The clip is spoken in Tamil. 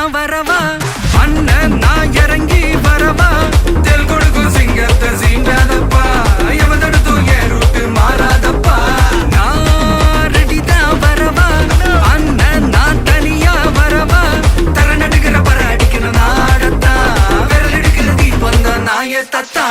தான் வரவா அண்ணன் நான் இறங்கி வரவா தெல் கொடுக்கும் சிங்கத்தை சீண்டாதப்பா எவதடுத்தும் ஏ ரூட்டு மாறாதப்பா நான் ரெடி தான் வரவா அண்ணன் நான் தனியா வரவா தர நடுக்கிற பர அடிக்கிற நாடத்தான் விரல் எடுக்கிற தீப்பந்த நாய தத்தா